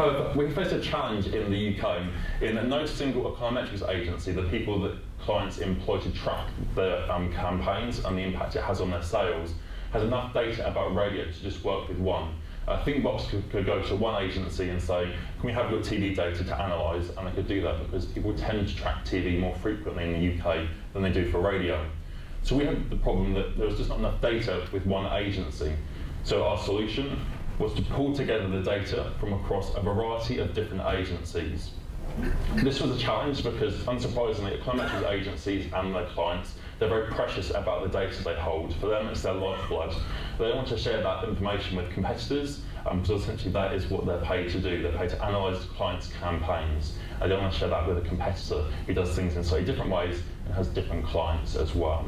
However, we face a challenge in the UK in that no single econometrics agency, the people that clients employ to track their campaigns and the impact it has on their sales, has enough data about radio to just work with one. Thinkbox could go to one agency and say, can we have your TV data to analyse? And they could do that because people tend to track TV more frequently in the UK than they do for radio. So we had the problem that there was just not enough data with one agency. So our solution was to pull together the data from across a variety of different agencies. This was a challenge because, unsurprisingly, econometrics agencies and their clients, they're very precious about the data they hold. For them, it's their lifeblood. They don't want to share that information with competitors, because essentially that is what they're paid to do. They're paid to analyse clients' campaigns. They don't want to share that with a competitor who does things in slightly different ways and has different clients as well.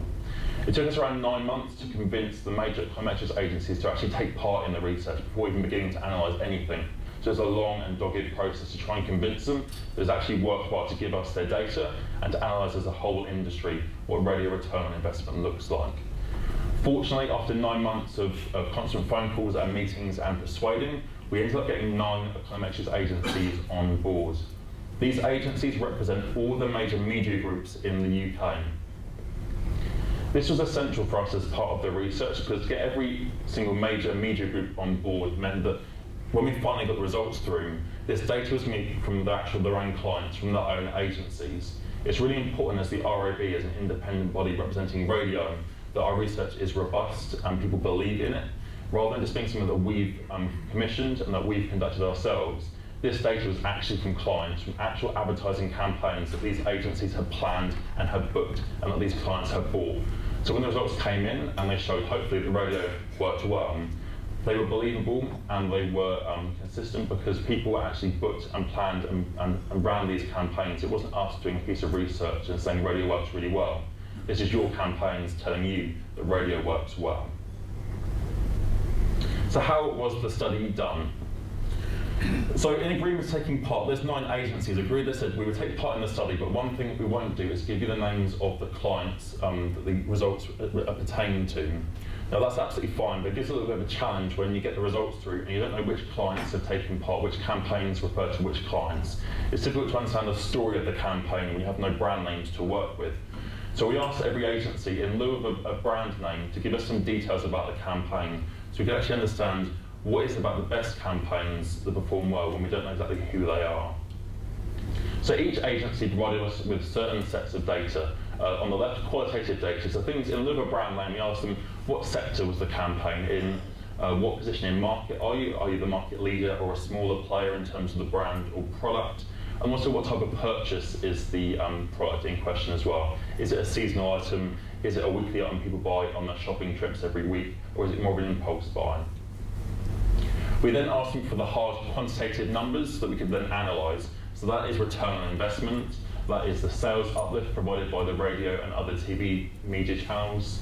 It took us around 9 months to convince the major econometrics agencies to actually take part in the research before even beginning to analyse anything. So it's a long and dogged process to try and convince them that it's actually worthwhile to give us their data and to analyse as a whole industry what radio return on investment looks like. Fortunately, after 9 months of constant phone calls and meetings and persuading, we ended up getting 9 econometrics agencies on board. These agencies represent all the major media groups in the UK. This was essential for us as part of the research because to get every single major media group on board meant that when we finally got the results through, this data was going to be from their own clients, from their own agencies. It's really important as the RAB, as an independent body representing radio, that our research is robust and people believe in it. Rather than just being something that we've commissioned and that we've conducted ourselves, this data was actually from clients, from actual advertising campaigns that these agencies had planned and had booked and that these clients had bought. So when the results came in and they showed hopefully that radio worked well, they were believable and they were consistent because people actually booked and planned and ran these campaigns. It wasn't us doing a piece of research and saying radio works really well. This is your campaigns telling you that radio works well. So how was the study done? So in agreement to taking part, there's 9 agencies agreed that said we would take part in the study, but one thing that we won't do is give you the names of the clients that the results pertain to. Now that's absolutely fine, but it gives a little bit of a challenge when you get the results through and you don't know which clients have taken part, which campaigns refer to which clients. It's difficult to understand the story of the campaign when you have no brand names to work with. So we asked every agency, in lieu of a brand name, to give us some details about the campaign so we can actually understand what is about the best campaigns that perform well when we don't know exactly who they are. So each agency provided us with certain sets of data. On the left, qualitative data. So things in lieu of a brand name, we asked them what sector was the campaign in, what position in market are you? Are you the market leader or a smaller player in terms of the brand or product? And also what type of purchase is the product in question as well. Is it a seasonal item? Is it a weekly item people buy on their shopping trips every week? Or is it more of an impulse buy? We then asked them for the hard quantitative numbers that we could then analyse. So that is return on investment, that is the sales uplift provided by the radio and other TV media channels,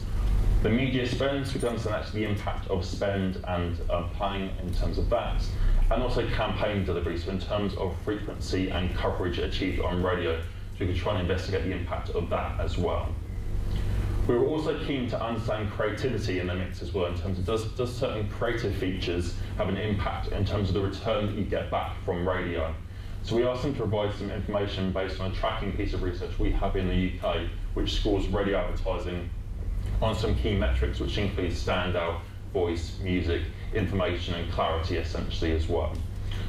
the media spend, so we can understand actually the impact of spend and planning in terms of that, and also campaign delivery, so in terms of frequency and coverage achieved on radio, so we could try and investigate the impact of that as well. We were also keen to understand creativity in the mix as well, in terms of does certain creative features have an impact in terms of the return that you get back from radio. So we asked them to provide some information based on a tracking piece of research we have in the UK, which scores radio advertising on some key metrics, which include standout, voice, music, information, and clarity essentially as well.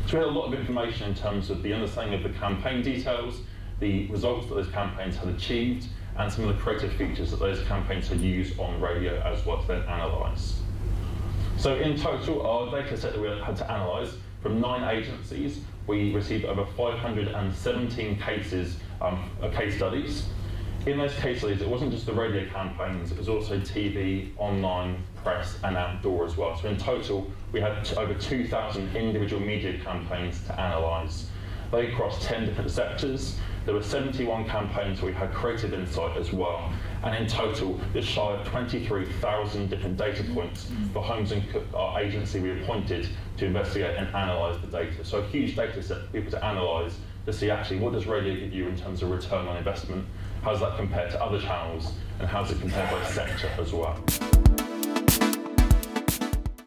So we had a lot of information in terms of the understanding of the campaign details, the results that those campaigns had achieved, and some of the creative features that those campaigns had used on radio as well to then analyse. So in total, our data set that we had to analyse, from 9 agencies, we received over 517 cases, case studies. In those case studies, it wasn't just the radio campaigns, it was also TV, online, press, and outdoor as well. So in total, we had over 2,000 individual media campaigns to analyse. They crossed 10 different sectors. There were 71 campaigns where we had creative insight as well. And in total, just shy of 23,000 different data points for Holmes & Cook, our agency we appointed to investigate and analyse the data. So a huge data set for people to analyse to see actually what does radio give you in terms of return on investment, how does that compare to other channels, and how does it compare by sector as well.